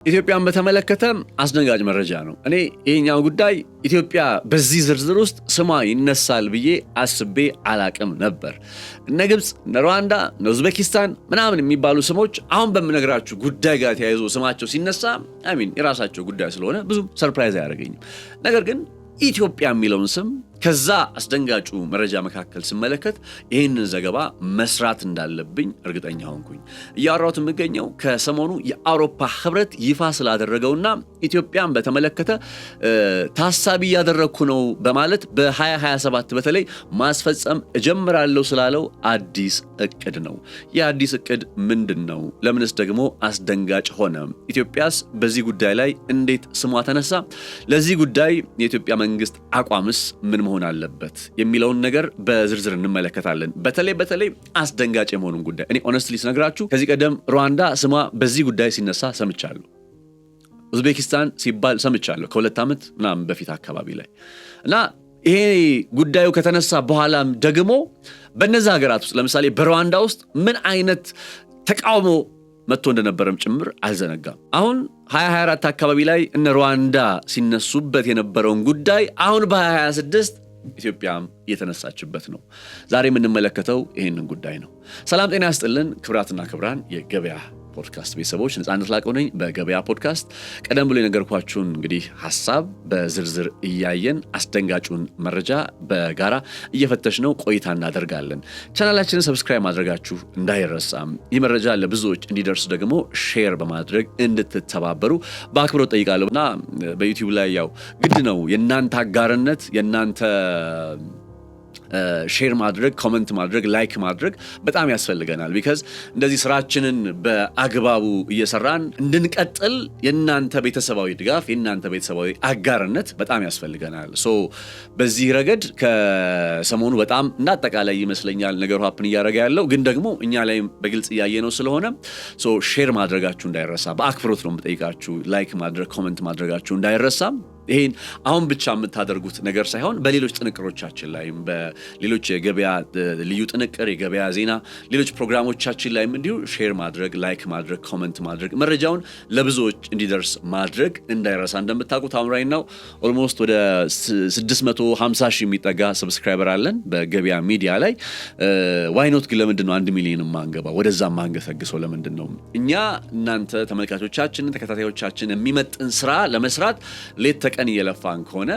ኢትዮጵያን በተመለከተ አስደንጋጭ መረጃ ነው። እኔ ይሄኛው ጉዳይ ኢትዮጵያ በዚህ ዝርዝር ውስጥ ስሟ ይነሳል ብዬ አስቤ አላቅም ነበር። እነ ግብጽ፣ እነ ሩዋንዳ፣ እነ ኡዝቤኪስታን ምናምን የሚባሉ ስሞች አሁን በምነግራችሁ ጉዳይ ጋር ተያይዞ ስማቸው ሲነሳ የራሳቸው ጉዳይ ስለሆነ ብዙ ሰርፕራይዝ አያደርገኝም። ነገር ግን ኢትዮጵያ የሚለውን ስም ከዛ አስደንጋጩ መረጃ መካከል ስመለከት ይህንን ዘገባ መስራት እንዳለብኝ እርግጠኛ ሆንኩኝ። እያወራሁት የምገኘው ከሰሞኑ የአውሮፓ ህብረት ይፋ ስላደረገውና ኢትዮጵያን በተመለከተ ታሳቢ ያደረኩ ነው በማለት በ2027 በተለይ ማስፈጸም እጀምራለሁ ስላለው አዲስ እቅድ ነው። የአዲስ እቅድ ምንድን ነው? ለምንስ ደግሞ አስደንጋጭ ሆነ? ኢትዮጵያስ በዚህ ጉዳይ ላይ እንዴት ስሟ ተነሳ? ለዚህ ጉዳይ የኢትዮጵያ መንግስት አቋምስ ምን መሆን አለበት የሚለውን ነገር በዝርዝር እንመለከታለን። በተለይ አስደንጋጭ የመሆኑን ጉዳይ እኔ ኦነስትሊ ስነግራችሁ ከዚህ ቀደም ሩዋንዳ ስሟ በዚህ ጉዳይ ሲነሳ ሰምቻለሁ። ኡዝቤኪስታን ሲባል ሰምቻለሁ ከ2 ዓመት ምናምን በፊት አካባቢ ላይ እና ይሄ ጉዳዩ ከተነሳ በኋላም ደግሞ በእነዛ ሀገራት ውስጥ ለምሳሌ በሩዋንዳ ውስጥ ምን አይነት ተቃውሞ መጥቶ እንደነበረም ጭምር አልዘነጋም። አሁን 2024 አካባቢ ላይ እነ ሩዋንዳ ሲነሱበት የነበረውን ጉዳይ አሁን በ2026 ኢትዮጵያም እየተነሳችበት ነው። ዛሬ የምንመለከተው ይህንን ጉዳይ ነው። ሰላም ጤና ያስጥልን ክብራትና ክብራን የገበያ ፖድካስት ቤተሰቦች፣ ነፃነት ላቀው ነኝ። በገበያ ፖድካስት ቀደም ብሎ የነገርኳችሁን እንግዲህ ሐሳብ በዝርዝር እያየን አስደንጋጩን መረጃ በጋራ እየፈተሽነው ቆይታ እናደርጋለን። ቻናላችንን ሰብስክራይብ ማድረጋችሁ እንዳይረሳም፣ ይህ መረጃ ለብዙዎች እንዲደርስ ደግሞ ሼር በማድረግ እንድትተባበሩ በአክብሮት ጠይቃለሁ እና በዩቲዩብ ላይ ያው ግድ ነው የእናንተ አጋርነት የእናንተ ሼር ማድረግ፣ ኮመንት ማድረግ፣ ላይክ ማድረግ በጣም ያስፈልገናል። ቢካዝ እንደዚህ ስራችንን በአግባቡ እየሰራን እንድንቀጥል የእናንተ ቤተሰባዊ ድጋፍ የእናንተ ቤተሰባዊ አጋርነት በጣም ያስፈልገናል። በዚህ ረገድ ከሰሞኑ በጣም እንዳጠቃላይ ይመስለኛል ነገሩ ሀፕን እያደረገ ያለው ግን ደግሞ እኛ ላይ በግልጽ እያየ ነው ስለሆነ ሼር ማድረጋችሁ እንዳይረሳ በአክብሮት ነው የምጠይቃችሁ። ላይክ ማድረግ፣ ኮመንት ማድረጋችሁ እንዳይረሳም። ይሄን አሁን ብቻ የምታደርጉት ነገር ሳይሆን በሌሎች ጥንቅሮቻችን ላይም በሌሎች የገበያ ልዩ ጥንቅር፣ የገበያ ዜና፣ ሌሎች ፕሮግራሞቻችን ላይም እንዲሁ ሼር ማድረግ፣ ላይክ ማድረግ፣ ኮመንት ማድረግ፣ መረጃውን ለብዙዎች እንዲደርስ ማድረግ እንዳይረሳ። እንደምታውቁት አሁን ላይ ነው ኦልሞስት ወደ 650 ሺህ የሚጠጋ ሰብስክራይበር አለን በገበያ ሚዲያ ላይ። ዋይኖት ግን ለምንድን ነው 1 ሚሊዮን ማንገባው? ወደዛ ማንገሰግሰው ለምንድን ነው? እኛ እናንተ ተመልካቾቻችንን ተከታታዮቻችን የሚመጥን ስራ ለመስራት ሌት ቀን እየለፋን ከሆነ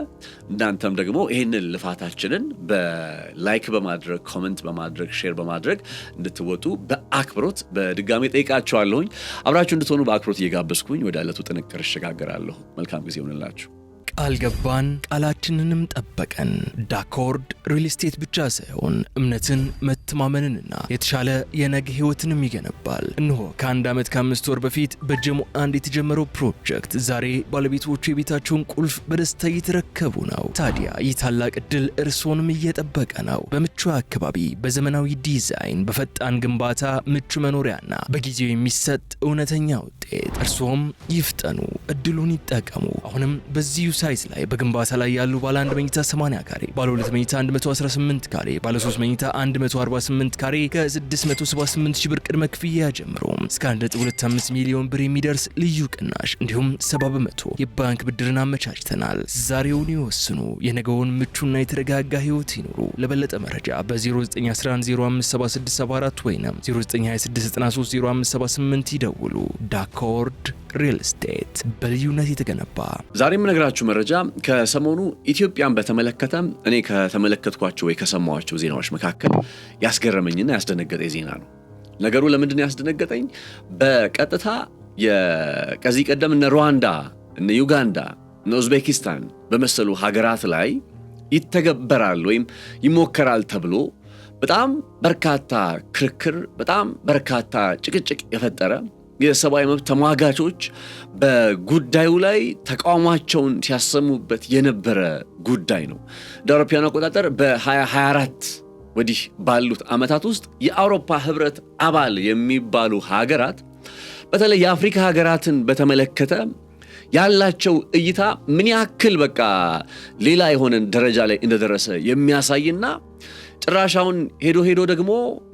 እናንተም ደግሞ ይህንን ልፋታችንን በላይክ በማድረግ ኮመንት በማድረግ ሼር በማድረግ እንድትወጡ በአክብሮት በድጋሚ ጠይቃችኋለሁኝ። አብራችሁ እንድትሆኑ በአክብሮት እየጋበዝኩኝ ወደ ዕለቱ ጥንቅር እሸጋገራለሁ። መልካም ጊዜ ይሁንላችሁ። ቃል ገባን፣ ቃላችንንም ጠበቀን። ዳኮርድ ሪል ስቴት ብቻ ሳይሆን እምነትን፣ መተማመንንና የተሻለ የነገ ህይወትንም ይገነባል። እንሆ ከ1 ዓመት ከ5 ወር በፊት በጀሞ 1 የተጀመረው ፕሮጀክት ዛሬ ባለቤቶቹ የቤታቸውን ቁልፍ በደስታ እየተረከቡ ነው። ታዲያ ይህ ታላቅ ዕድል እርስዎንም እየጠበቀ ነው። በምቹ አካባቢ፣ በዘመናዊ ዲዛይን፣ በፈጣን ግንባታ፣ ምቹ መኖሪያና በጊዜው የሚሰጥ እውነተኛ ውጤት። እርስዎም ይፍጠኑ፣ እድሉን ይጠቀሙ። አሁንም በዚሁ ሳይት ላይ በግንባታ ላይ ያሉ ባለ 1 መኝታ 80 ካሬ፣ ባለ 2 መኝታ 118 ካሬ፣ ባለ 3 መኝታ 148 ካሬ ከ678 ሺህ ብር ቅድመ ክፍያ ጀምሮ እስከ 1.25 ሚሊዮን ብር የሚደርስ ልዩ ቅናሽ እንዲሁም 70% የባንክ ብድርን አመቻችተናል። ዛሬውን ይወስኑ፣ የነገውን ምቹና የተረጋጋ ህይወት ይኑሩ። ለበለጠ መረጃ በ0911057674 ወይም 0926930578 ይደውሉ። ዳኮርድ ሪል ስቴት በልዩነት የተገነባ። ዛሬ የምነግራችሁ መረጃ ከሰሞኑ ኢትዮጵያን በተመለከተ እኔ ከተመለከትኳቸው ወይ ከሰማኋቸው ዜናዎች መካከል ያስገረመኝና ያስደነገጠኝ ዜና ነው። ነገሩ ለምንድን ነው ያስደነገጠኝ? በቀጥታ ከዚህ ቀደም እነ ሩዋንዳ፣ እነ ዩጋንዳ፣ እነ ኡዝቤኪስታን በመሰሉ ሀገራት ላይ ይተገበራል ወይም ይሞከራል ተብሎ በጣም በርካታ ክርክር፣ በጣም በርካታ ጭቅጭቅ የፈጠረ የሰብአዊ መብት ተሟጋቾች በጉዳዩ ላይ ተቃውሟቸውን ሲያሰሙበት የነበረ ጉዳይ ነው። እንደ አውሮፓውያን አቆጣጠር በ2024 ወዲህ ባሉት ዓመታት ውስጥ የአውሮፓ ህብረት አባል የሚባሉ ሀገራት በተለይ የአፍሪካ ሀገራትን በተመለከተ ያላቸው እይታ ምን ያክል በቃ ሌላ የሆነ ደረጃ ላይ እንደደረሰ የሚያሳይና ጭራሻውን ሄዶ ደግሞ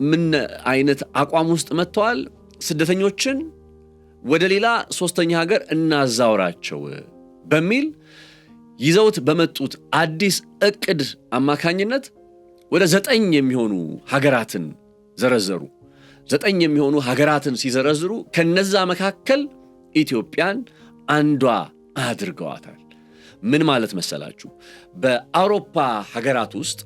ምን አይነት አቋም ውስጥ መጥተዋል? ስደተኞችን ወደ ሌላ ሶስተኛ ሀገር እናዛውራቸው በሚል ይዘውት በመጡት አዲስ እቅድ አማካኝነት ወደ 9 የሚሆኑ ሀገራትን ዘረዘሩ። 9 የሚሆኑ ሀገራትን ሲዘረዝሩ ከነዛ መካከል ኢትዮጵያን አንዷ አድርገዋታል። ምን ማለት መሰላችሁ? በአውሮፓ ሀገራት ውስጥ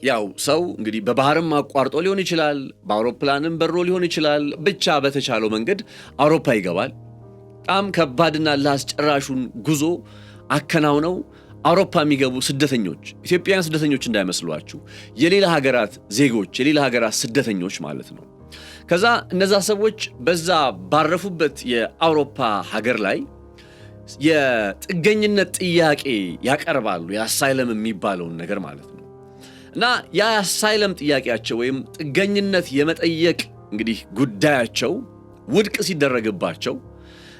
ያው ሰው እንግዲህ በባህርም አቋርጦ ሊሆን ይችላል፣ በአውሮፕላንም በሮ ሊሆን ይችላል። ብቻ በተቻለው መንገድ አውሮፓ ይገባል። በጣም ከባድና ለአስጨራሹን ጉዞ አከናውነው አውሮፓ የሚገቡ ስደተኞች፣ ኢትዮጵያውያን ስደተኞች እንዳይመስሏችሁ፣ የሌላ ሀገራት ዜጎች፣ የሌላ ሀገራት ስደተኞች ማለት ነው። ከዛ እነዛ ሰዎች በዛ ባረፉበት የአውሮፓ ሀገር ላይ የጥገኝነት ጥያቄ ያቀርባሉ። የአሳይለም የሚባለውን ነገር ማለት ነው። እና የአሳይለም ጥያቄያቸው ወይም ጥገኝነት የመጠየቅ እንግዲህ ጉዳያቸው ውድቅ ሲደረግባቸው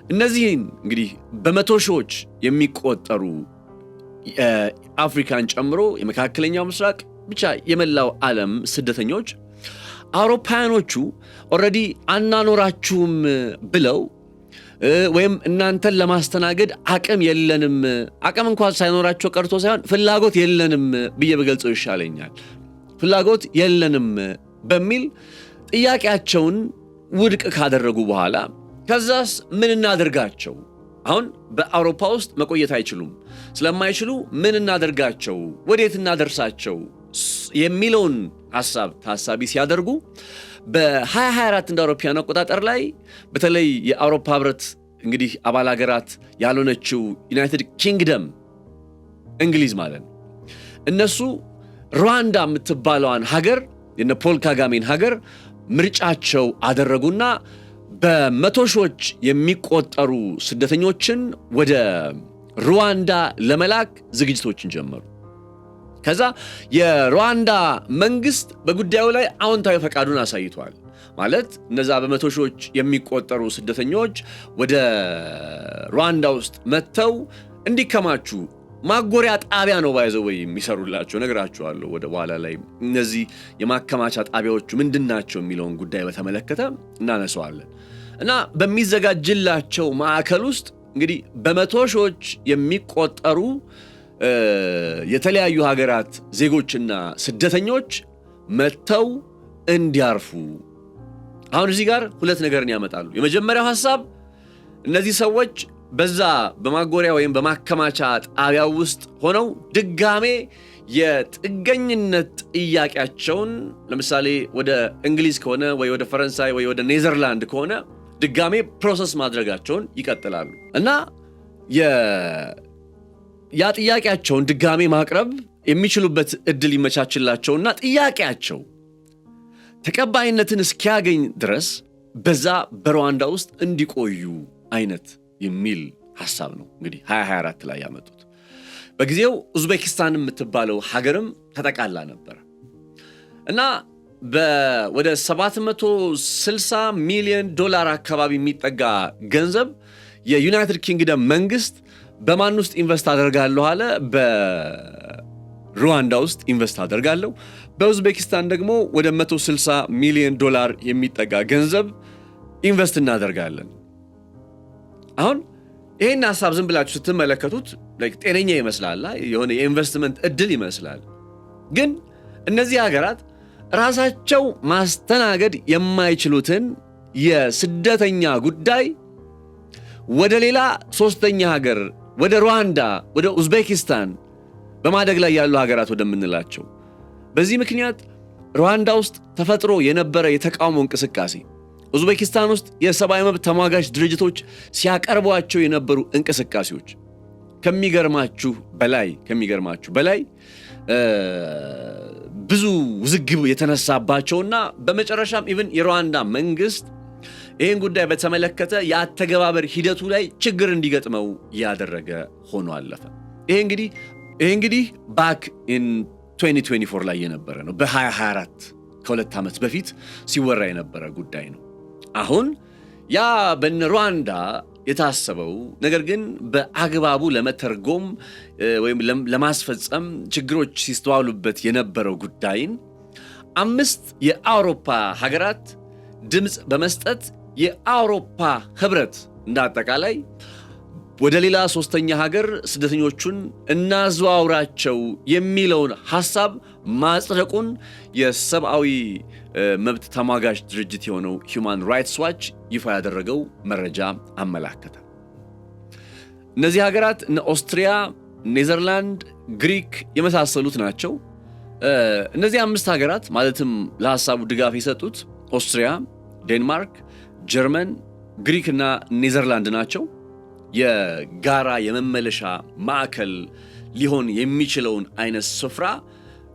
እነዚህን እንግዲህ በመቶ ሺዎች የሚቆጠሩ አፍሪካን ጨምሮ የመካከለኛው ምስራቅ ብቻ የመላው ዓለም ስደተኞች አውሮፓውያኖቹ ኦልሬዲ አናኖራችሁም ብለው ወይም እናንተን ለማስተናገድ አቅም የለንም፣ አቅም እንኳን ሳይኖራቸው ቀርቶ ሳይሆን ፍላጎት የለንም ብዬ በገልጸው ይሻለኛል፣ ፍላጎት የለንም በሚል ጥያቄያቸውን ውድቅ ካደረጉ በኋላ ከዛስ ምን እናደርጋቸው? አሁን በአውሮፓ ውስጥ መቆየት አይችሉም። ስለማይችሉ ምን እናደርጋቸው፣ ወዴት እናደርሳቸው የሚለውን ሐሳብ ታሳቢ ሲያደርጉ በ2024 እንደ አውሮፓውያን አቆጣጠር ላይ በተለይ የአውሮፓ ህብረት እንግዲህ አባል ሀገራት ያልሆነችው ዩናይትድ ኪንግደም እንግሊዝ ማለት ነው፣ እነሱ ሩዋንዳ የምትባለዋን ሀገር የነ ፖል ካጋሜን ሀገር ምርጫቸው አደረጉና በመቶ ሺዎች የሚቆጠሩ ስደተኞችን ወደ ሩዋንዳ ለመላክ ዝግጅቶችን ጀመሩ። ከዛ የሩዋንዳ መንግስት በጉዳዩ ላይ አዎንታዊ ፈቃዱን አሳይቷል። ማለት እነዛ በመቶ ሺዎች የሚቆጠሩ ስደተኞች ወደ ሩዋንዳ ውስጥ መጥተው እንዲከማቹ ማጎሪያ ጣቢያ ነው ባይዘው ወይ የሚሰሩላቸው ነግራችኋለሁ። ወደ በኋላ ላይ እነዚህ የማከማቻ ጣቢያዎቹ ምንድናቸው የሚለውን ጉዳይ በተመለከተ እናነሳዋለን። እና በሚዘጋጅላቸው ማዕከል ውስጥ እንግዲህ በመቶ ሺዎች የሚቆጠሩ የተለያዩ ሀገራት ዜጎችና ስደተኞች መጥተው እንዲያርፉ። አሁን እዚህ ጋር ሁለት ነገርን ያመጣሉ። የመጀመሪያው ሐሳብ እነዚህ ሰዎች በዛ በማጎሪያ ወይም በማከማቻ ጣቢያው ውስጥ ሆነው ድጋሜ የጥገኝነት ጥያቄያቸውን ለምሳሌ ወደ እንግሊዝ ከሆነ ወይ ወደ ፈረንሳይ ወይ ወደ ኔዘርላንድ ከሆነ ድጋሜ ፕሮሰስ ማድረጋቸውን ይቀጥላሉ እና ያ ጥያቄያቸውን ድጋሜ ማቅረብ የሚችሉበት እድል ይመቻችላቸውና ጥያቄያቸው ተቀባይነትን እስኪያገኝ ድረስ በዛ በሩዋንዳ ውስጥ እንዲቆዩ አይነት የሚል ሐሳብ ነው እንግዲህ 2024 ላይ ያመጡት። በጊዜው ኡዝቤኪስታን የምትባለው ሀገርም ተጠቃላ ነበር እና ወደ $760 ሚሊዮን አካባቢ የሚጠጋ ገንዘብ የዩናይትድ ኪንግደም መንግስት በማን ውስጥ ኢንቨስት አደርጋለሁ አለ? በሩዋንዳ ውስጥ ኢንቨስት አደርጋለሁ። በኡዝቤኪስታን ደግሞ ወደ $160 ሚሊዮን የሚጠጋ ገንዘብ ኢንቨስት እናደርጋለን። አሁን ይሄን ሐሳብ ዝም ብላችሁ ስትመለከቱት ጤነኛ ይመስላል፣ የሆነ የኢንቨስትመንት እድል ይመስላል። ግን እነዚህ ሀገራት ራሳቸው ማስተናገድ የማይችሉትን የስደተኛ ጉዳይ ወደ ሌላ ሶስተኛ ሀገር ወደ ሩዋንዳ፣ ወደ ኡዝቤኪስታን በማደግ ላይ ያሉ ሀገራት ወደምንላቸው በዚህ ምክንያት ሩዋንዳ ውስጥ ተፈጥሮ የነበረ የተቃውሞ እንቅስቃሴ፣ ኡዝቤኪስታን ውስጥ የሰብአዊ መብት ተሟጋች ድርጅቶች ሲያቀርቧቸው የነበሩ እንቅስቃሴዎች ከሚገርማችሁ በላይ ብዙ ውዝግብ የተነሳባቸውና በመጨረሻም ኢቭን የሩዋንዳ መንግስት ይህን ጉዳይ በተመለከተ የአተገባበር ሂደቱ ላይ ችግር እንዲገጥመው ያደረገ ሆኖ አለፈ። ይሄ እንግዲህ ባክ ኢን 2024 ላይ የነበረ ነው። በ2024 ከሁለት ዓመት በፊት ሲወራ የነበረ ጉዳይ ነው። አሁን ያ በሩዋንዳ የታሰበው ነገር ግን በአግባቡ ለመተርጎም ወይም ለማስፈጸም ችግሮች ሲስተዋሉበት የነበረው ጉዳይን 5 የአውሮፓ ሀገራት ድምፅ በመስጠት የአውሮፓ ህብረት እንዳጠቃላይ ወደ ሌላ ሶስተኛ ሀገር ስደተኞቹን እናዘዋውራቸው የሚለውን ሐሳብ ማጽደቁን የሰብአዊ መብት ተሟጋች ድርጅት የሆነው ሂውማን ራይትስ ዋች ይፋ ያደረገው መረጃ አመላከተ። እነዚህ ሀገራት እነ ኦስትሪያ፣ ኔዘርላንድ፣ ግሪክ የመሳሰሉት ናቸው። እነዚህ 5 ሀገራት ማለትም ለሐሳቡ ድጋፍ የሰጡት ኦስትሪያ፣ ዴንማርክ፣ ጀርመን፣ ግሪክ እና ኔዘርላንድ ናቸው። የጋራ የመመለሻ ማዕከል ሊሆን የሚችለውን አይነት ስፍራ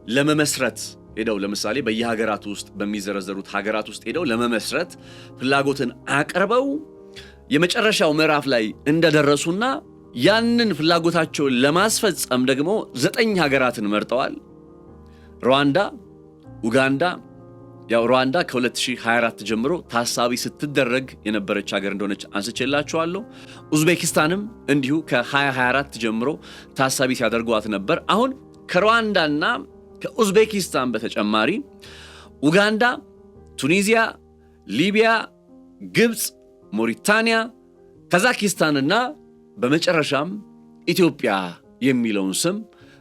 ለመመስረት ሄደው ለምሳሌ በየሀገራቱ ውስጥ በሚዘረዘሩት ሀገራት ውስጥ ሄደው ለመመስረት ፍላጎትን አቅርበው የመጨረሻው ምዕራፍ ላይ እንደደረሱና ያንን ፍላጎታቸውን ለማስፈጸም ደግሞ 9 ሀገራትን መርጠዋል። ሩዋንዳ፣ ኡጋንዳ፣ ያው ሩዋንዳ ከ2024 ጀምሮ ታሳቢ ስትደረግ የነበረች ሀገር እንደሆነች አንስቼላችኋለሁ። ኡዝቤኪስታንም እንዲሁ ከ2024 ጀምሮ ታሳቢ ሲያደርጓት ነበር። አሁን ከሩዋንዳና ከኡዝቤኪስታን በተጨማሪ ኡጋንዳ፣ ቱኒዚያ፣ ሊቢያ፣ ግብፅ፣ ሞሪታንያ፣ ካዛኪስታንና በመጨረሻም ኢትዮጵያ የሚለውን ስም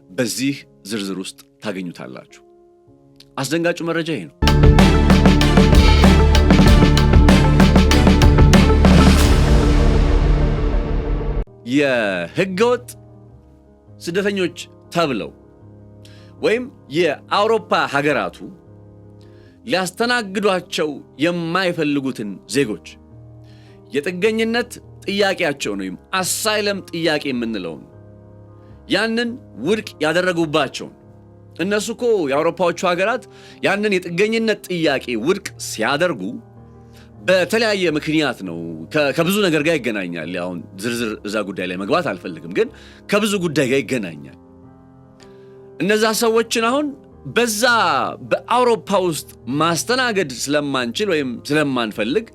በዚህ ዝርዝር ውስጥ ታገኙታላችሁ። አስደንጋጩ መረጃ ይሄ ነው። የህገወጥ ስደተኞች ተብለው ወይም የአውሮፓ ሀገራቱ ሊያስተናግዷቸው የማይፈልጉትን ዜጎች የጥገኝነት ጥያቄያቸውን ወይም አሳይለም ጥያቄ የምንለውን ያንን ውድቅ ያደረጉባቸውን እነሱ እኮ የአውሮፓዎቹ ሀገራት ያንን የጥገኝነት ጥያቄ ውድቅ ሲያደርጉ በተለያየ ምክንያት ነው። ከብዙ ነገር ጋር ይገናኛል። አሁን ዝርዝር እዛ ጉዳይ ላይ መግባት አልፈልግም፣ ግን ከብዙ ጉዳይ ጋር ይገናኛል። እነዛ ሰዎችን አሁን በዛ በአውሮፓ ውስጥ ማስተናገድ ስለማንችል ወይም ስለማንፈልግ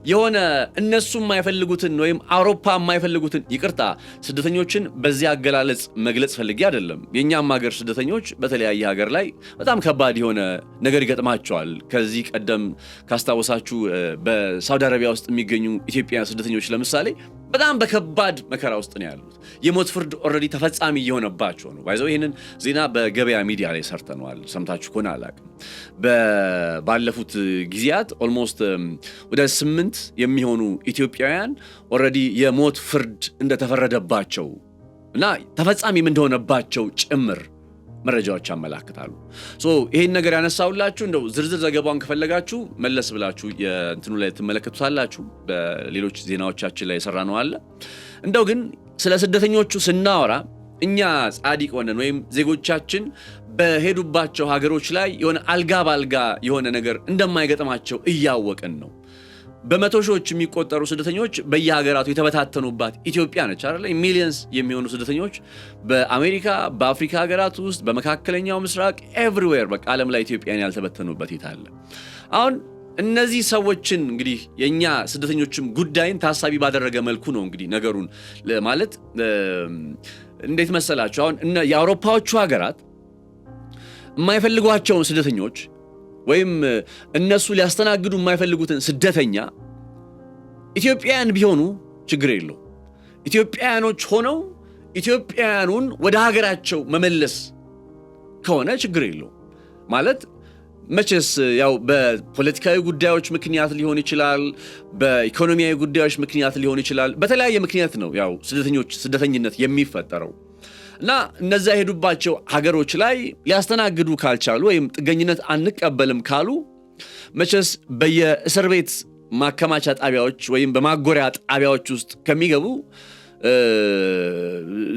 የሆነ እነሱ የማይፈልጉትን ወይም አውሮፓ የማይፈልጉትን ይቅርታ፣ ስደተኞችን በዚህ አገላለጽ መግለጽ ፈልጌ አይደለም። የኛም ሀገር ስደተኞች በተለያየ ሀገር ላይ በጣም ከባድ የሆነ ነገር ይገጥማቸዋል። ከዚህ ቀደም ካስታወሳችሁ በሳውዲ አረቢያ ውስጥ የሚገኙ ኢትዮጵያውያን ስደተኞች ለምሳሌ በጣም በከባድ መከራ ውስጥ ነው ያሉት። የሞት ፍርድ ኦልሬዲ ተፈጻሚ እየሆነባቸው ነው። ባይዘው ይህንን ዜና በገበያ ሚዲያ ላይ ሰርተነዋል። ሰምታችሁ ከሆነ አላውቅም። ባለፉት ጊዜያት ኦልሞስት ወደ 8 የሚሆኑ ኢትዮጵያውያን ኦልሬዲ የሞት ፍርድ እንደተፈረደባቸው እና ተፈጻሚም እንደሆነባቸው ጭምር መረጃዎች ያመላክታሉ። ይሄን ነገር ያነሳውላችሁ እንደው ዝርዝር ዘገባውን ከፈለጋችሁ መለስ ብላችሁ የእንትኑ ላይ ትመለከቱታላችሁ። በሌሎች ዜናዎቻችን ላይ የሰራ ነው አለ። እንደው ግን ስለ ስደተኞቹ ስናወራ እኛ ጻድቅ ሆነን ወይም ዜጎቻችን በሄዱባቸው ሀገሮች ላይ የሆነ አልጋ ባልጋ የሆነ ነገር እንደማይገጥማቸው እያወቅን ነው። በመቶ ሺዎች የሚቆጠሩ ስደተኞች በየሀገራቱ የተበታተኑባት ኢትዮጵያ ነች አይደል? ሚሊየንስ የሚሆኑ ስደተኞች በአሜሪካ፣ በአፍሪካ ሀገራት ውስጥ፣ በመካከለኛው ምስራቅ ኤቭሪዌር በቃ ዓለም ላይ ኢትዮጵያን ያልተበተኑበት ይታለ። አሁን እነዚህ ሰዎችን እንግዲህ የኛ ስደተኞችም ጉዳይን ታሳቢ ባደረገ መልኩ ነው እንግዲህ ነገሩን ማለት እንዴት መሰላችሁ? አሁን የአውሮፓዎቹ ሀገራት የማይፈልጓቸውን ስደተኞች ወይም እነሱ ሊያስተናግዱ የማይፈልጉትን ስደተኛ ኢትዮጵያውያን ቢሆኑ ችግር የለው። ኢትዮጵያውያኖች ሆነው ኢትዮጵያውያኑን ወደ ሀገራቸው መመለስ ከሆነ ችግር የለው። ማለት መቼስ ያው በፖለቲካዊ ጉዳዮች ምክንያት ሊሆን ይችላል፣ በኢኮኖሚያዊ ጉዳዮች ምክንያት ሊሆን ይችላል። በተለያየ ምክንያት ነው ያው ስደተኝነት የሚፈጠረው እና እነዛ የሄዱባቸው ሀገሮች ላይ ሊያስተናግዱ ካልቻሉ ወይም ጥገኝነት አንቀበልም ካሉ መቼስ በየእስር ቤት ማከማቻ ጣቢያዎች ወይም በማጎሪያ ጣቢያዎች ውስጥ ከሚገቡ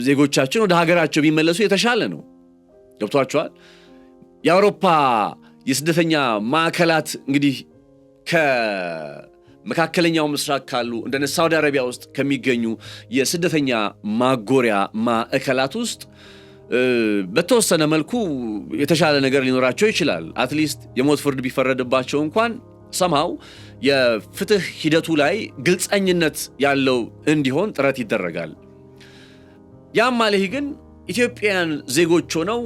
ዜጎቻችን ወደ ሀገራቸው ቢመለሱ የተሻለ ነው። ገብቷቸዋል። የአውሮፓ የስደተኛ ማዕከላት እንግዲህ ከመካከለኛው ምስራቅ ካሉ እንደነ ሳውዲ አረቢያ ውስጥ ከሚገኙ የስደተኛ ማጎሪያ ማዕከላት ውስጥ በተወሰነ መልኩ የተሻለ ነገር ሊኖራቸው ይችላል። አትሊስት የሞት ፍርድ ቢፈረድባቸው እንኳን ሰምሃው የፍትህ ሂደቱ ላይ ግልጸኝነት ያለው እንዲሆን ጥረት ይደረጋል። ያም ማለት ግን ኢትዮጵያውያን ዜጎች ሆነው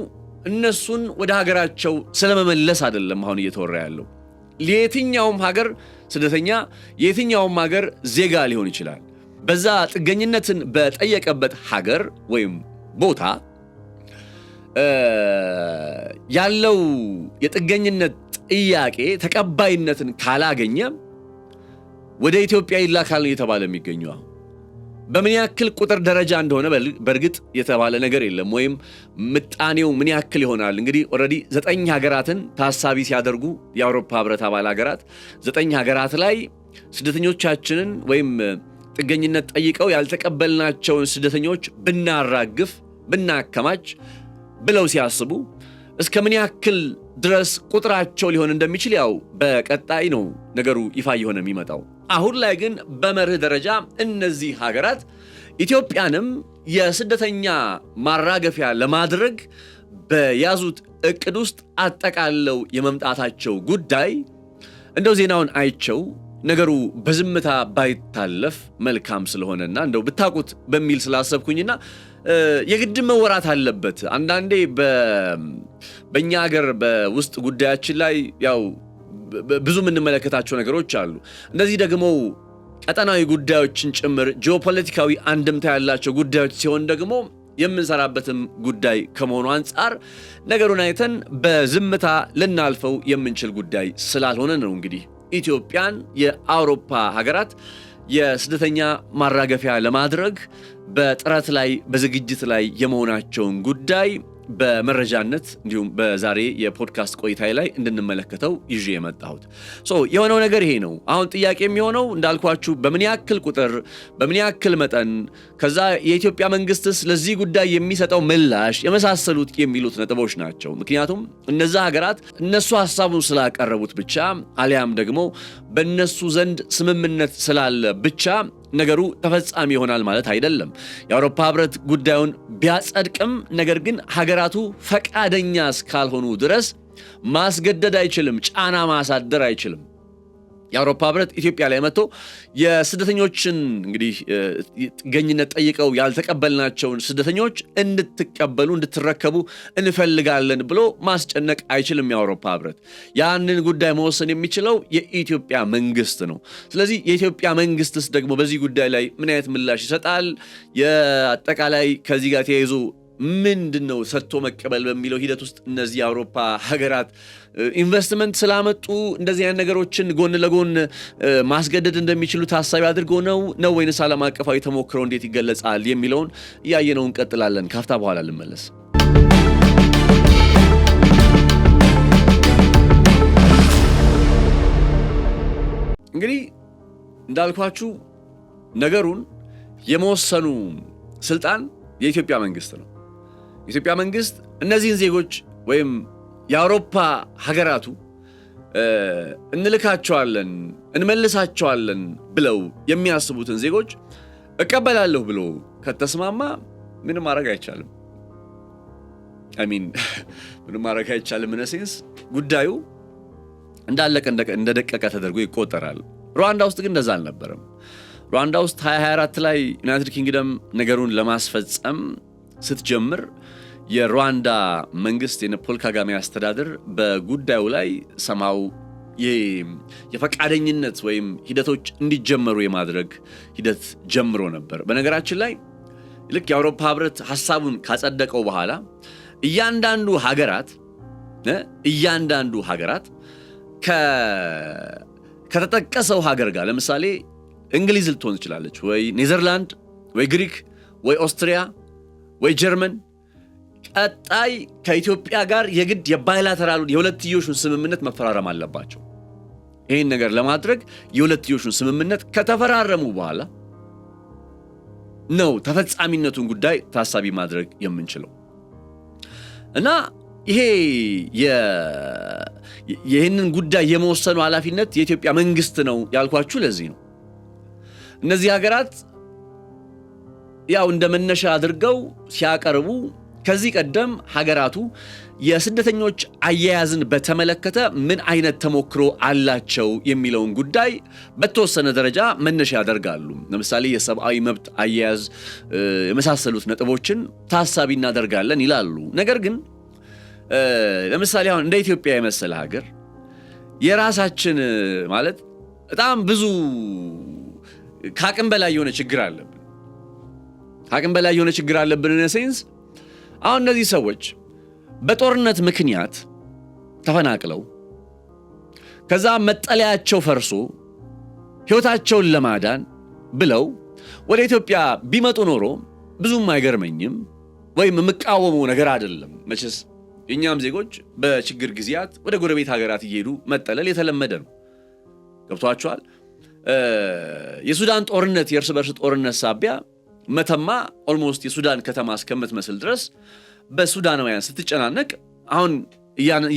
እነሱን ወደ ሀገራቸው ስለመመለስ አይደለም አሁን እየተወራ ያለው። ለየትኛውም ሀገር ስደተኛ የየትኛውም ሀገር ዜጋ ሊሆን ይችላል። በዛ ጥገኝነትን በጠየቀበት ሀገር ወይም ቦታ ያለው የጥገኝነት ጥያቄ ተቀባይነትን ካላገኘ ወደ ኢትዮጵያ ይላካል እየተባለ የሚገኘው በምን ያክል ቁጥር ደረጃ እንደሆነ በእርግጥ የተባለ ነገር የለም። ወይም ምጣኔው ምን ያክል ይሆናል እንግዲህ ኦልሬዲ 9 ሀገራትን ታሳቢ ሲያደርጉ የአውሮፓ ህብረት አባል ሀገራት 9 ሀገራት ላይ ስደተኞቻችንን ወይም ጥገኝነት ጠይቀው ያልተቀበልናቸውን ስደተኞች ብናራግፍ ብናከማች ብለው ሲያስቡ እስከ ምን ያክል ድረስ ቁጥራቸው ሊሆን እንደሚችል ያው በቀጣይ ነው ነገሩ ይፋ እየሆነ የሚመጣው። አሁን ላይ ግን በመርህ ደረጃ እነዚህ ሀገራት ኢትዮጵያንም የስደተኛ ማራገፊያ ለማድረግ በያዙት እቅድ ውስጥ አጠቃለው የመምጣታቸው ጉዳይ እንደው ዜናውን አይቸው ነገሩ በዝምታ ባይታለፍ መልካም ስለሆነና እንደው ብታቁት በሚል ስላሰብኩኝና የግድ መወራት አለበት። አንዳንዴ በእኛ ሀገር በውስጥ ጉዳያችን ላይ ያው ብዙ የምንመለከታቸው ነገሮች አሉ። እነዚህ ደግሞ ቀጠናዊ ጉዳዮችን ጭምር ጂኦፖለቲካዊ አንድምታ ያላቸው ጉዳዮች ሲሆን ደግሞ የምንሰራበትም ጉዳይ ከመሆኑ አንጻር ነገሩን አይተን በዝምታ ልናልፈው የምንችል ጉዳይ ስላልሆነ ነው እንግዲህ ኢትዮጵያን የአውሮፓ ሀገራት የስደተኛ ማራገፊያ ለማድረግ በጥረት ላይ በዝግጅት ላይ የመሆናቸውን ጉዳይ በመረጃነት እንዲሁም በዛሬ የፖድካስት ቆይታዬ ላይ እንድንመለከተው ይዤ የመጣሁት የሆነው ነገር ይሄ ነው። አሁን ጥያቄ የሚሆነው እንዳልኳችሁ በምን ያክል ቁጥር በምን ያክል መጠን ከዛ የኢትዮጵያ መንግስትስ ለዚህ ጉዳይ የሚሰጠው ምላሽ የመሳሰሉት የሚሉት ነጥቦች ናቸው። ምክንያቱም እነዛ ሀገራት እነሱ ሐሳቡን ስላቀረቡት ብቻ አሊያም ደግሞ በእነሱ ዘንድ ስምምነት ስላለ ብቻ ነገሩ ተፈጻሚ ይሆናል ማለት አይደለም። የአውሮፓ ህብረት ጉዳዩን ቢያጸድቅም ነገር ግን ሀገራቱ ፈቃደኛ እስካልሆኑ ድረስ ማስገደድ አይችልም፣ ጫና ማሳደር አይችልም። የአውሮፓ ህብረት ኢትዮጵያ ላይ መጥቶ የስደተኞችን እንግዲህ ጥገኝነት ጠይቀው ያልተቀበልናቸውን ስደተኞች እንድትቀበሉ እንድትረከቡ እንፈልጋለን ብሎ ማስጨነቅ አይችልም። የአውሮፓ ህብረት ያንን ጉዳይ መወሰን የሚችለው የኢትዮጵያ መንግስት ነው። ስለዚህ የኢትዮጵያ መንግስትስ ደግሞ በዚህ ጉዳይ ላይ ምን አይነት ምላሽ ይሰጣል? የአጠቃላይ ከዚህ ጋር ተያይዞ ምንድነው ሰጥቶ መቀበል በሚለው ሂደት ውስጥ እነዚህ የአውሮፓ ሀገራት ኢንቨስትመንት ስላመጡ እንደዚህ አይነት ነገሮችን ጎን ለጎን ማስገደድ እንደሚችሉ ታሳቢ አድርገው ነው ወይንስ ዓለም አቀፋዊ ተሞክሮ እንዴት ይገለጻል የሚለውን እያየነው እንቀጥላለን። ካፍታ በኋላ ልመለስ። እንግዲህ እንዳልኳችሁ ነገሩን የመወሰኑ ስልጣን የኢትዮጵያ መንግስት ነው። የኢትዮጵያ መንግስት እነዚህን ዜጎች ወይም የአውሮፓ ሀገራቱ እንልካቸዋለን እንመልሳቸዋለን ብለው የሚያስቡትን ዜጎች እቀበላለሁ ብሎ ከተስማማ ምንም ማድረግ አይቻልም። ምንም ማድረግ አይቻልም። እነሴንስ ጉዳዩ እንዳለቀ እንደደቀቀ ተደርጎ ይቆጠራል። ሩዋንዳ ውስጥ ግን እንደዛ አልነበረም። ሩዋንዳ ውስጥ 2024 ላይ ዩናይትድ ኪንግደም ነገሩን ለማስፈጸም ስትጀምር የሩዋንዳ መንግስት የፖል ካጋሜ አስተዳደር በጉዳዩ ላይ ሰማው የፈቃደኝነት ወይም ሂደቶች እንዲጀመሩ የማድረግ ሂደት ጀምሮ ነበር። በነገራችን ላይ ልክ የአውሮፓ ህብረት ሐሳቡን ካጸደቀው በኋላ እያንዳንዱ ሀገራት ከተጠቀሰው ሀገር ጋር ለምሳሌ እንግሊዝ ልትሆን ትችላለች፣ ወይ ኔዘርላንድ፣ ወይ ግሪክ፣ ወይ ኦስትሪያ፣ ወይ ጀርመን ቀጣይ ከኢትዮጵያ ጋር የግድ የባይላተራሉን የሁለትዮሹን ስምምነት መፈራረም አለባቸው። ይህን ነገር ለማድረግ የሁለትዮሹን ስምምነት ከተፈራረሙ በኋላ ነው ተፈጻሚነቱን ጉዳይ ታሳቢ ማድረግ የምንችለው እና ይህንን ጉዳይ የመወሰኑ ኃላፊነት የኢትዮጵያ መንግስት ነው ያልኳችሁ ለዚህ ነው። እነዚህ ሀገራት ያው እንደመነሻ አድርገው ሲያቀርቡ ከዚህ ቀደም ሀገራቱ የስደተኞች አያያዝን በተመለከተ ምን አይነት ተሞክሮ አላቸው የሚለውን ጉዳይ በተወሰነ ደረጃ መነሻ ያደርጋሉ። ለምሳሌ የሰብአዊ መብት አያያዝ የመሳሰሉት ነጥቦችን ታሳቢ እናደርጋለን ይላሉ። ነገር ግን ለምሳሌ አሁን እንደ ኢትዮጵያ የመሰለ ሀገር የራሳችን ማለት በጣም ብዙ ከአቅም በላይ የሆነ ችግር አለብን። ከአቅም በላይ የሆነ ችግር አለብን ሴንስ አሁን እነዚህ ሰዎች በጦርነት ምክንያት ተፈናቅለው ከዛ መጠለያቸው ፈርሶ ሕይወታቸውን ለማዳን ብለው ወደ ኢትዮጵያ ቢመጡ ኖሮ ብዙም አይገርመኝም ወይም የምቃወመው ነገር አይደለም። መቼስ የኛም ዜጎች በችግር ጊዜያት ወደ ጎረቤት ሀገራት እየሄዱ መጠለል የተለመደ ነው። ገብቷቸዋል። የሱዳን ጦርነት የእርስ በርስ ጦርነት ሳቢያ መተማ ኦልሞስት የሱዳን ከተማ እስከምትመስል ድረስ በሱዳናውያን ስትጨናነቅ አሁን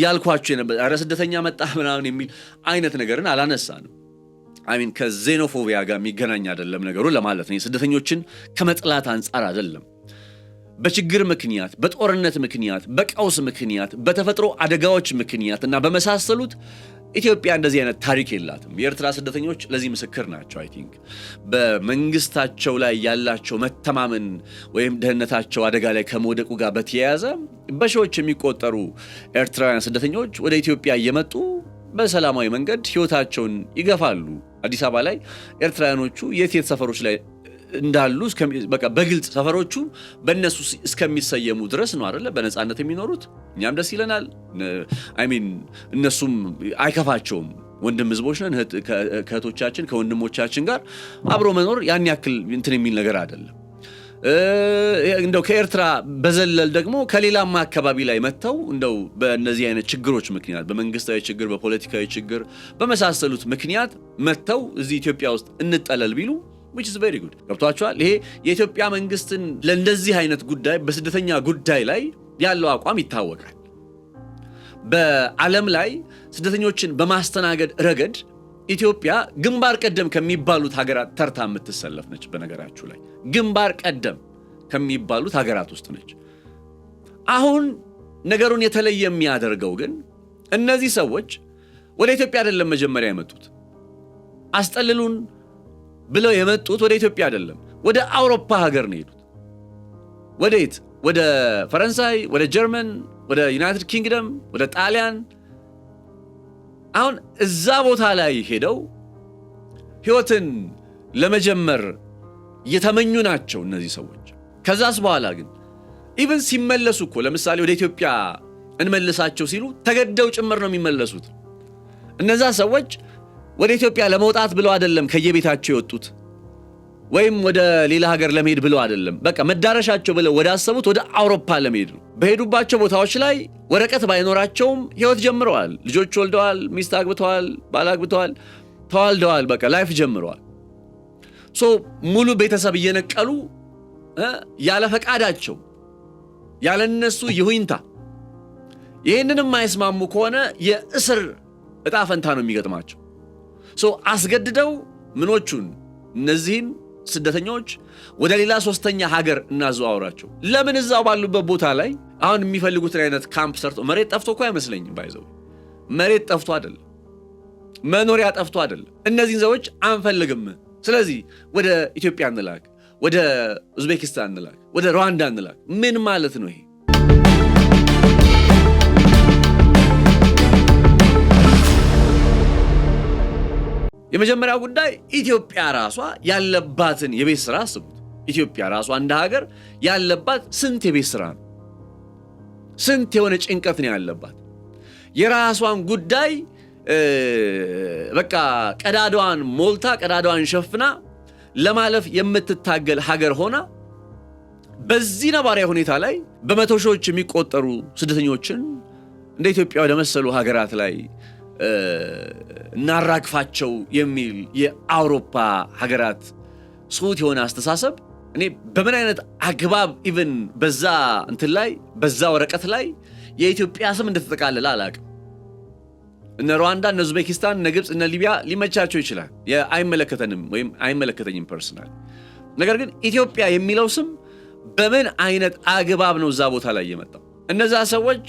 ያልኳችሁ የነበረ ኧረ ስደተኛ መጣ ምናምን የሚል አይነት ነገርን አላነሳንም። አሚን ከዜኖፎቢያ ጋር የሚገናኝ አይደለም ነገሩ ለማለት ነው። ስደተኞችን ከመጥላት አንጻር አይደለም። በችግር ምክንያት፣ በጦርነት ምክንያት፣ በቀውስ ምክንያት፣ በተፈጥሮ አደጋዎች ምክንያት እና በመሳሰሉት ኢትዮጵያ እንደዚህ አይነት ታሪክ የላትም። የኤርትራ ስደተኞች ለዚህ ምስክር ናቸው። አይ ቲንክ በመንግስታቸው ላይ ያላቸው መተማመን ወይም ደህንነታቸው አደጋ ላይ ከመውደቁ ጋር በተያያዘ በሺዎች የሚቆጠሩ ኤርትራውያን ስደተኞች ወደ ኢትዮጵያ እየመጡ በሰላማዊ መንገድ ህይወታቸውን ይገፋሉ። አዲስ አበባ ላይ ኤርትራውያኖቹ የት ሰፈሮች ላይ እንዳሉ በቃ በግልጽ ሰፈሮቹ በእነሱ እስከሚሰየሙ ድረስ ነው አይደለ በነፃነት የሚኖሩት። እኛም ደስ ይለናል። እነሱም አይከፋቸውም። ወንድም ህዝቦች ነን። ከእህቶቻችን ከወንድሞቻችን ጋር አብሮ መኖር ያን ያክል እንትን የሚል ነገር አይደለም። እንደው ከኤርትራ በዘለል ደግሞ ከሌላም አካባቢ ላይ መጥተው እንደው በእነዚህ አይነት ችግሮች ምክንያት በመንግስታዊ ችግር፣ በፖለቲካዊ ችግር በመሳሰሉት ምክንያት መጥተው እዚህ ኢትዮጵያ ውስጥ እንጠለል ቢሉ which is very good ገብቷቸዋል። ይሄ የኢትዮጵያ መንግስትን ለእንደዚህ አይነት ጉዳይ በስደተኛ ጉዳይ ላይ ያለው አቋም ይታወቃል። በዓለም ላይ ስደተኞችን በማስተናገድ ረገድ ኢትዮጵያ ግንባር ቀደም ከሚባሉት ሀገራት ተርታ የምትሰለፍ ነች። በነገራችሁ ላይ ግንባር ቀደም ከሚባሉት ሀገራት ውስጥ ነች። አሁን ነገሩን የተለየ የሚያደርገው ግን እነዚህ ሰዎች ወደ ኢትዮጵያ አይደለም መጀመሪያ የመጡት። አስጠልሉን ብለው የመጡት ወደ ኢትዮጵያ አይደለም፣ ወደ አውሮፓ ሀገር ነው የሄዱት። ወዴት? ወደ ፈረንሳይ፣ ወደ ጀርመን፣ ወደ ዩናይትድ ኪንግደም፣ ወደ ጣሊያን። አሁን እዛ ቦታ ላይ ሄደው ህይወትን ለመጀመር የተመኙ ናቸው እነዚህ ሰዎች። ከዛስ በኋላ ግን ኢቭን ሲመለሱ እኮ ለምሳሌ ወደ ኢትዮጵያ እንመልሳቸው ሲሉ ተገደው ጭምር ነው የሚመለሱት። እነዛ ሰዎች ወደ ኢትዮጵያ ለመውጣት ብለው አይደለም ከየቤታቸው የወጡት፣ ወይም ወደ ሌላ ሀገር ለመሄድ ብለው አይደለም። በቃ መዳረሻቸው ብለው ወደ አሰቡት ወደ አውሮፓ ለመሄድ ነው። በሄዱባቸው ቦታዎች ላይ ወረቀት ባይኖራቸውም ህይወት ጀምረዋል። ልጆች ወልደዋል፣ ሚስት አግብተዋል፣ ባል አግብተዋል፣ ተዋልደዋል። በቃ ላይፍ ጀምረዋል። ሙሉ ቤተሰብ እየነቀሉ ያለ ፈቃዳቸው ያለነሱ ይሁንታ ይህንንም የማይስማሙ ከሆነ የእስር እጣ ፈንታ ነው የሚገጥማቸው። አስገድደው ምኖቹን እነዚህን ስደተኞች ወደ ሌላ ሶስተኛ ሀገር እናዘዋውራቸው። ለምን እዛው ባሉበት ቦታ ላይ አሁን የሚፈልጉትን አይነት ካምፕ ሰርቶ መሬት ጠፍቶ እኮ አይመስለኝም። ባይዘው መሬት ጠፍቶ አይደለም፣ መኖሪያ ጠፍቶ አይደለም። እነዚህን ሰዎች አንፈልግም፣ ስለዚህ ወደ ኢትዮጵያ እንላክ፣ ወደ ኡዝቤኪስታን እንላክ፣ ወደ ሩዋንዳ እንላክ። ምን ማለት ነው ይሄ? የመጀመሪያው ጉዳይ ኢትዮጵያ ራሷ ያለባትን የቤት ስራ አስቡት። ኢትዮጵያ ራሷ እንደ ሀገር ያለባት ስንት የቤት ስራ ነው? ስንት የሆነ ጭንቀት ነው ያለባት። የራሷን ጉዳይ በቃ ቀዳዳዋን ሞልታ ቀዳዳዋን ሸፍና ለማለፍ የምትታገል ሀገር ሆና በዚህ ነባራዊ ሁኔታ ላይ በመቶ ሺዎች የሚቆጠሩ ስደተኞችን እንደ ኢትዮጵያ ወደ መሰሉ ሀገራት ላይ እናራግፋቸው የሚል የአውሮፓ ሀገራት ሱት የሆነ አስተሳሰብ እኔ በምን አይነት አግባብ ኢቭን በዛ እንትን ላይ በዛ ወረቀት ላይ የኢትዮጵያ ስም እንደተጠቃለለ አላውቅም። እነ ሩዋንዳ፣ እነ ኡዝቤኪስታን፣ እነ ግብፅ፣ እነ ሊቢያ ሊመቻቸው ይችላል። አይመለከተንም ወይም አይመለከተኝም ፐርሰናል። ነገር ግን ኢትዮጵያ የሚለው ስም በምን አይነት አግባብ ነው እዛ ቦታ ላይ የመጣው? እነዛ ሰዎች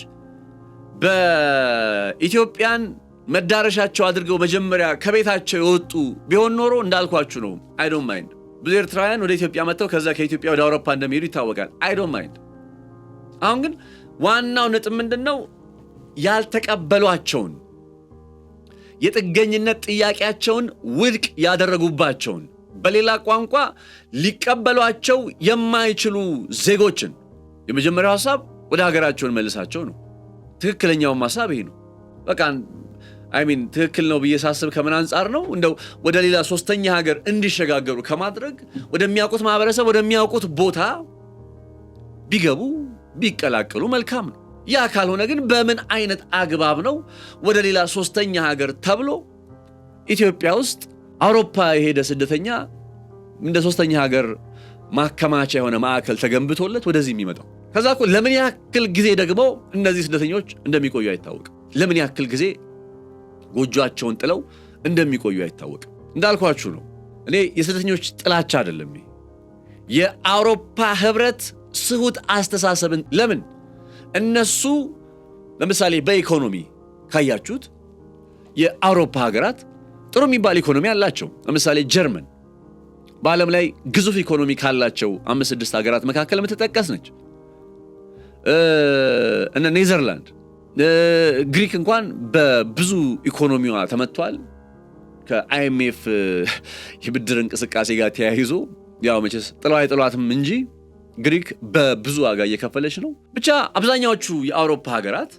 በኢትዮጵያን መዳረሻቸው አድርገው መጀመሪያ ከቤታቸው የወጡ ቢሆን ኖሮ እንዳልኳችሁ ነው። አይ ዶንት ማይንድ። ብዙ ኤርትራውያን ወደ ኢትዮጵያ መጥተው ከዛ ከኢትዮጵያ ወደ አውሮፓ እንደሚሄዱ ይታወቃል። አይ ዶንት ማይንድ። አሁን ግን ዋናው ነጥብ ምንድነው? ያልተቀበሏቸውን የጥገኝነት ጥያቄያቸውን ውድቅ ያደረጉባቸውን በሌላ ቋንቋ ሊቀበሏቸው የማይችሉ ዜጎችን የመጀመሪያው ሐሳብ ወደ ሀገራቸውን መልሳቸው ነው። ትክክለኛውም ሐሳብ ይሄ ነው። በቃ ትክክል ነው ብዬ ሳስብ ከምን አንጻር ነው እንደው ወደ ሌላ ሶስተኛ ሀገር እንዲሸጋገሩ ከማድረግ ወደሚያውቁት ማህበረሰብ ወደሚያውቁት ቦታ ቢገቡ ቢቀላቀሉ መልካም ነው። ያ ካልሆነ ግን በምን አይነት አግባብ ነው ወደ ሌላ ሶስተኛ ሀገር ተብሎ ኢትዮጵያ ውስጥ አውሮፓ የሄደ ስደተኛ እንደ ሶስተኛ ሀገር ማከማቻ የሆነ ማዕከል ተገንብቶለት ወደዚህ የሚመጣው? ከዛ እኮ ለምን ያክል ጊዜ ደግሞ እነዚህ ስደተኞች እንደሚቆዩ አይታወቅም። ለምን ያክል ጊዜ ጎጆአቸውን ጥለው እንደሚቆዩ አይታወቅም። እንዳልኳችሁ ነው። እኔ የስደተኞች ጥላቻ አይደለም። የአውሮፓ ህብረት ስሁት አስተሳሰብን ለምን እነሱ ለምሳሌ በኢኮኖሚ ካያችሁት የአውሮፓ ሀገራት ጥሩ የሚባል ኢኮኖሚ አላቸው። ለምሳሌ ጀርመን በዓለም ላይ ግዙፍ ኢኮኖሚ ካላቸው 5-6 ሀገራት መካከል የምትጠቀስ ነች። እነ ኔዘርላንድ፣ ግሪክ እንኳን በብዙ ኢኮኖሚዋ ተመቷል። ከአይኤምኤፍ የብድር እንቅስቃሴ ጋር ተያይዞ ያው መቼስ ጥለው አይጥሏትም እንጂ ግሪክ በብዙ ዋጋ እየከፈለች ነው። ብቻ አብዛኛዎቹ የአውሮፓ ሀገራት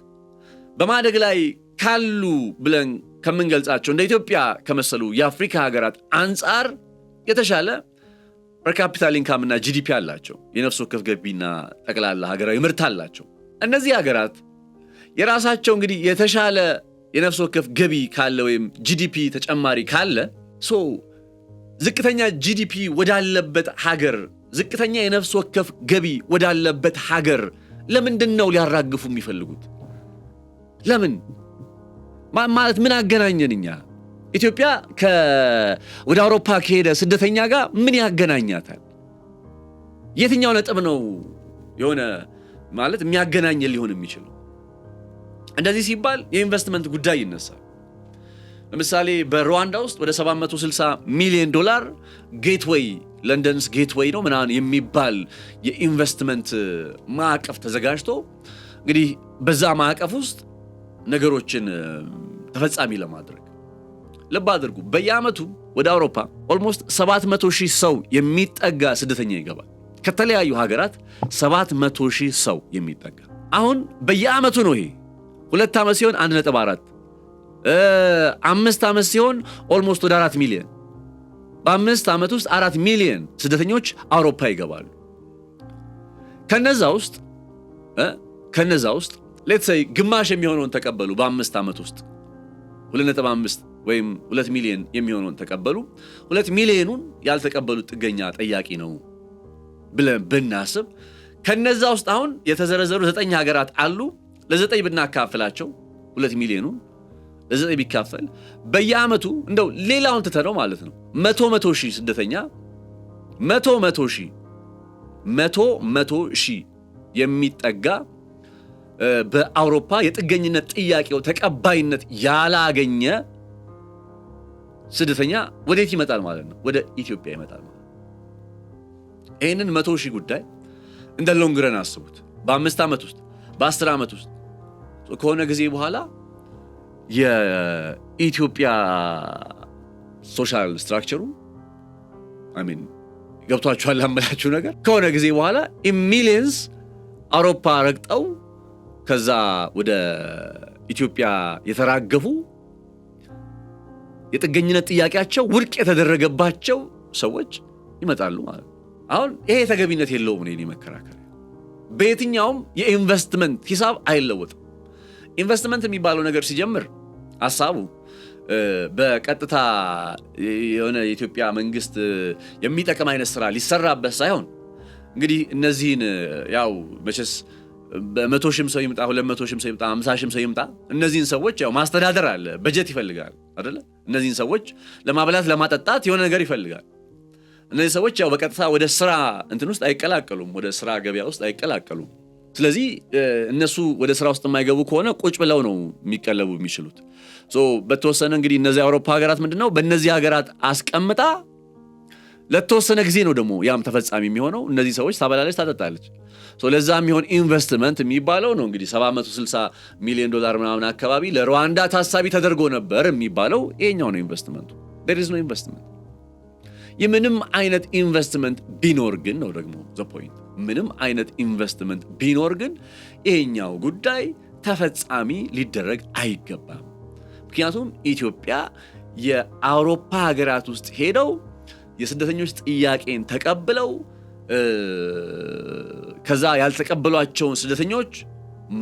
በማደግ ላይ ካሉ ብለን ከምንገልጻቸው እንደ ኢትዮጵያ ከመሰሉ የአፍሪካ ሀገራት አንጻር የተሻለ ፐር ካፒታል ኢንካም እና ጂዲፒ አላቸው። የነፍስ ወከፍ ገቢና ጠቅላላ ሀገራዊ ምርት አላቸው። እነዚህ ሀገራት የራሳቸው እንግዲህ የተሻለ የነፍስ ወከፍ ገቢ ካለ ወይም ጂዲፒ ተጨማሪ ካለ ዝቅተኛ ጂዲፒ ወዳለበት ሀገር ዝቅተኛ የነፍስ ወከፍ ገቢ ወዳለበት ሀገር ለምንድን ነው ሊያራግፉ የሚፈልጉት? ለምን ማለት ምን አገናኘን? እኛ ኢትዮጵያ ወደ አውሮፓ ከሄደ ስደተኛ ጋር ምን ያገናኛታል? የትኛው ነጥብ ነው የሆነ ማለት የሚያገናኘን ሊሆን የሚችለው? እንደዚህ ሲባል የኢንቨስትመንት ጉዳይ ይነሳል። ለምሳሌ በሩዋንዳ ውስጥ ወደ $760 ሚሊዮን ጌትዌይ ለንደንስ ጌትዌይ ነው ምናምን የሚባል የኢንቨስትመንት ማዕቀፍ ተዘጋጅቶ እንግዲህ በዛ ማዕቀፍ ውስጥ ነገሮችን ተፈጻሚ ለማድረግ ልብ አድርጉ፣ በየዓመቱ ወደ አውሮፓ ኦልሞስት 700,000 ሰው የሚጠጋ ስደተኛ ይገባል። ከተለያዩ ሀገራት 700,000 ሰው የሚጠጋ አሁን በየዓመቱ ነው። ይሄ 2 ዓመት ሲሆን 1.4 5 ዓመት ሲሆን ኦልሞስት ወደ 4 ሚሊዮን በ5 ዓመት ውስጥ 4 ሚሊዮን ስደተኞች አውሮፓ ይገባሉ። ከነዛ ውስጥ ሌትስ ሴይ ግማሽ የሚሆነውን ተቀበሉ። በ5 ዓመት ውስጥ 2.5 ወይም 2 ሚሊዮን የሚሆነውን ተቀበሉ። 2 ሚሊዮኑን ያልተቀበሉት ጥገኛ ጠያቂ ነው ብለን ብናስብ ከነዛ ውስጥ አሁን የተዘረዘሩ 9 ሀገራት አሉ። ለ9 ብናካፍላቸው 2 ሚሊዮኑን ለ9 ቢካፈል በየዓመቱ እንደው ሌላውን ትተነው ማለት ነው 100 ሺህ ስደተኛ 100 ሺህ የሚጠጋ በአውሮፓ የጥገኝነት ጥያቄው ተቀባይነት ያላገኘ ስደተኛ ወዴት ይመጣል ማለት ነው? ወደ ኢትዮጵያ ይመጣል ማለት ነው። ይህንን 100 ሺህ ጉዳይ እንደ ሎንግረን አስቡት። በ5 ዓመት ውስጥ በ10 ዓመት ውስጥ ከሆነ ጊዜ በኋላ የኢትዮጵያ ሶሻል ስትራክቸሩ ገብቷችኋል አመላችሁ ነገር ከሆነ ጊዜ በኋላ ሚሊየንስ አውሮፓ ረግጠው ከዛ ወደ ኢትዮጵያ የተራገፉ የጥገኝነት ጥያቄያቸው ውድቅ የተደረገባቸው ሰዎች ይመጣሉ ማለት ነው። አሁን ይሄ ተገቢነት የለውም ነው መከራከር። በየትኛውም የኢንቨስትመንት ሂሳብ አይለወጥም። ኢንቨስትመንት የሚባለው ነገር ሲጀምር ሐሳቡ በቀጥታ የሆነ የኢትዮጵያ መንግስት የሚጠቅም አይነት ስራ ሊሰራበት ሳይሆን እንግዲህ እነዚህን ያው መቼስ በ100 ሺህም ሰው ይምጣ 200 ሺህም ሰው ይምጣ 50 ሺህም ሰው ይምጣ እነዚህን ሰዎች ያው ማስተዳደር አለ፣ በጀት ይፈልጋል አይደለ? እነዚህን ሰዎች ለማብላት ለማጠጣት የሆነ ነገር ይፈልጋል። እነዚህ ሰዎች ያው በቀጥታ ወደ ስራ እንትን ውስጥ አይቀላቀሉም፣ ወደ ስራ ገበያ ውስጥ አይቀላቀሉም። ስለዚህ እነሱ ወደ ስራ ውስጥ የማይገቡ ከሆነ ቁጭ ብለው ነው የሚቀለቡ የሚችሉት። በተወሰነ እንግዲህ እነዚህ የአውሮፓ ሀገራት ምንድነው በእነዚህ ሀገራት አስቀምጣ ለተወሰነ ጊዜ ነው ደግሞ ያም ተፈጻሚ የሚሆነው። እነዚህ ሰዎች ታበላለች፣ ታጠጣለች። ለዛ የሚሆን ኢንቨስትመንት የሚባለው ነው እንግዲህ $760 ሚሊዮን ምናምን አካባቢ ለሩዋንዳ ታሳቢ ተደርጎ ነበር የሚባለው። ይሄኛው ነው ኢንቨስትመንቱ። there is no investment። የምንም አይነት ኢንቨስትመንት ቢኖር ግን ነው ደግሞ the point። ምንም አይነት ኢንቨስትመንት ቢኖር ግን ይሄኛው ጉዳይ ተፈጻሚ ሊደረግ አይገባም። ምክንያቱም ኢትዮጵያ የአውሮፓ ሀገራት ውስጥ ሄደው የስደተኞች ጥያቄን ተቀብለው ከዛ ያልተቀበሏቸውን ስደተኞች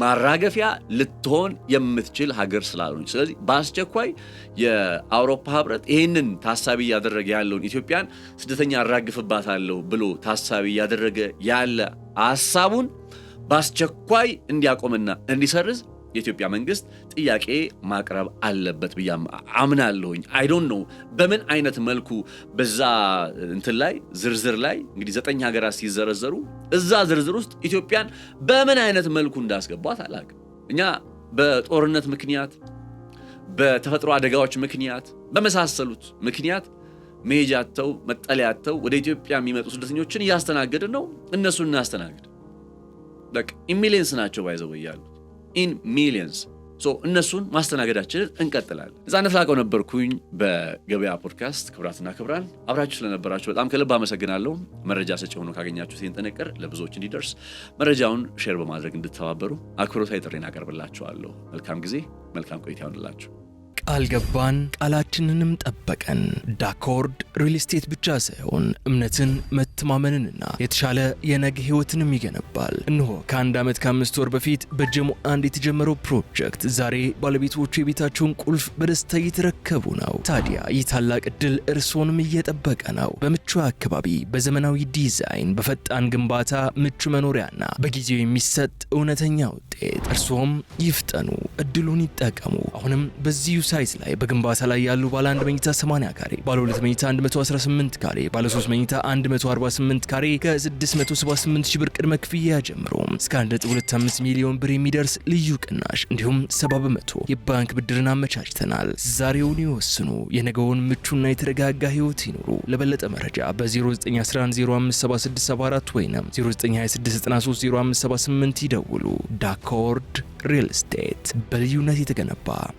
ማራገፊያ ልትሆን የምትችል ሀገር ስላልሆነች፣ ስለዚህ በአስቸኳይ የአውሮፓ ህብረት ይህንን ታሳቢ እያደረገ ያለውን ኢትዮጵያን ስደተኛ አራግፍባታለሁ ብሎ ታሳቢ እያደረገ ያለ ሀሳቡን በአስቸኳይ እንዲያቆምና እንዲሰርዝ የኢትዮጵያ መንግስት ጥያቄ ማቅረብ አለበት ብዬ አምናለሁኝ። አይ ዶንት ኖ በምን አይነት መልኩ በዛ እንትን ላይ ዝርዝር ላይ እንግዲህ 9 ሀገራት ሲዘረዘሩ እዛ ዝርዝር ውስጥ ኢትዮጵያን በምን አይነት መልኩ እንዳስገቧት አላውቅም። እኛ በጦርነት ምክንያት፣ በተፈጥሮ አደጋዎች ምክንያት፣ በመሳሰሉት ምክንያት መሄጃቸው መጠለያቸው ወደ ኢትዮጵያ የሚመጡ ስደተኞችን እያስተናገድን ነው። እነሱን እናስተናግድ። በቃ ሚሊየንስ ናቸው ባይዘው ያሉት in millions። እነሱን ማስተናገዳችንን እንቀጥላለን። ነፃነት ላቀው ነበርኩኝ በገበያ ፖድካስት። ክብራትና ክብራን አብራችሁ ስለነበራችሁ በጣም ከልብ አመሰግናለሁ። መረጃ ሰጪ ሆኖ ካገኛችሁት ይህን ጥንቅር ለብዙዎች እንዲደርስ መረጃውን ሼር በማድረግ እንድተባበሩ አክብሮታዊ ጥሪን አቀርብላችኋለሁ። መልካም ጊዜ፣ መልካም ቆይታ ይሁንላችሁ። ቃል ገባን፣ ቃላችንንም ጠበቀን። ዳኮርድ ሪል ስቴት ብቻ ሳይሆን እምነትን፣ መተማመንንና የተሻለ የነገ ህይወትንም ይገነባል። እነሆ ከ1 ዓመት ከ5 ወር በፊት በጀሞ 1 የተጀመረው ፕሮጀክት ዛሬ ባለቤቶቹ የቤታቸውን ቁልፍ በደስታ እየተረከቡ ነው። ታዲያ ይህ ታላቅ ዕድል እርስዎንም እየጠበቀ ነው። በምቹ አካባቢ፣ በዘመናዊ ዲዛይን፣ በፈጣን ግንባታ፣ ምቹ መኖሪያና በጊዜው የሚሰጥ እውነተኛ ውጤት። እርስዎም ይፍጠኑ፣ እድሉን ይጠቀሙ። አሁንም በዚሁ ሳይት ላይ በግንባታ ላይ ያሉ ባለ 1 መኝታ 80 ካሬ፣ ባለ 2 መኝታ 118 ካሬ፣ ባለ 3 መኝታ 148 ካሬ ከ678 ሺህ ብር ቅድመ ክፍያ ጀምሮ እስከ 1.25 ሚሊዮን ብር የሚደርስ ልዩ ቅናሽ እንዲሁም 70% የባንክ ብድርን አመቻችተናል። ዛሬውን ይወስኑ፣ የነገውን ምቹና የተረጋጋ ህይወት ይኑሩ። ለበለጠ መረጃ በ0911057674 ወይም 0926930578 ይደውሉ። ዳኮርድ ሪል ስቴት በልዩነት የተገነባ